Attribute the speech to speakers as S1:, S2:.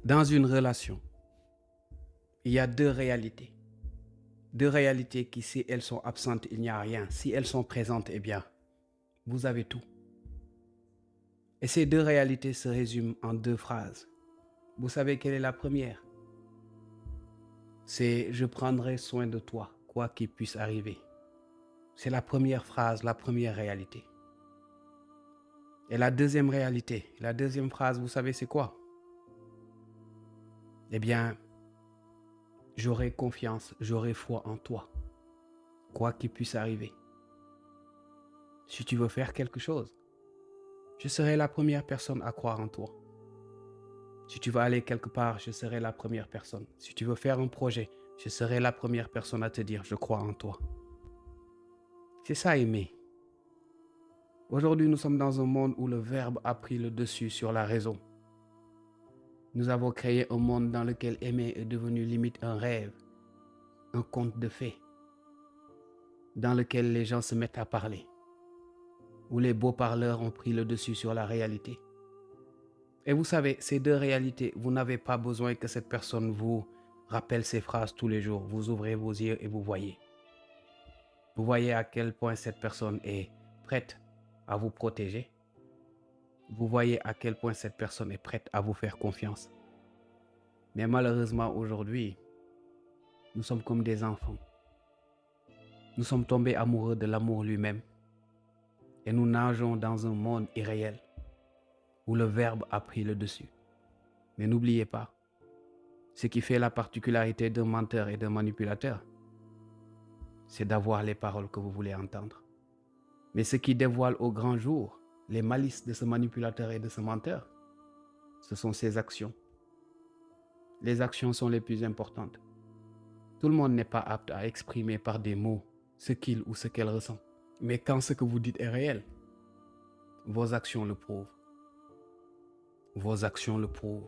S1: Dans une relation, il y a deux réalités. Deux réalités qui, si elles sont absentes, il n'y a rien. Si elles sont présentes, eh bien, vous avez tout. Et ces deux réalités se résument en deux phrases. Vous savez quelle est la première? C'est je prendrai soin de toi, quoi qu'il puisse arriver. C'est la première phrase, la première réalité. Et la deuxième réalité, la deuxième phrase, vous savez c'est quoi? Eh bien, j'aurai confiance, j'aurai foi en toi, quoi qu'il puisse arriver. Si tu veux faire quelque chose, je serai la première personne à croire en toi. Si tu veux aller quelque part, je serai la première personne. Si tu veux faire un projet, je serai la première personne à te dire je crois en toi. C'est ça aimer. Aujourd'hui, nous sommes dans un monde où le verbe a pris le dessus sur la raison. Nous avons créé un monde dans lequel aimer est devenu limite un rêve, un conte de fées, dans lequel les gens se mettent à parler, où les beaux parleurs ont pris le dessus sur la réalité. Et vous savez, ces deux réalités, vous n'avez pas besoin que cette personne vous rappelle ces phrases tous les jours. Vous ouvrez vos yeux et vous voyez. Vous voyez à quel point cette personne est prête à vous protéger. Vous voyez à quel point cette personne est prête à vous faire confiance. Mais malheureusement, aujourd'hui, nous sommes comme des enfants. Nous sommes tombés amoureux de l'amour lui-même. Et nous nageons dans un monde irréel où le verbe a pris le dessus. Mais n'oubliez pas, ce qui fait la particularité d'un menteur et d'un manipulateur, c'est d'avoir les paroles que vous voulez entendre. Mais ce qui dévoile au grand jour les malices de ce manipulateur et de ce menteur, ce sont ses actions. Les actions sont les plus importantes. Tout le monde n'est pas apte à exprimer par des mots ce qu'il ou ce qu'elle ressent. Mais quand ce que vous dites est réel, vos actions le prouvent. Vos actions le prouvent.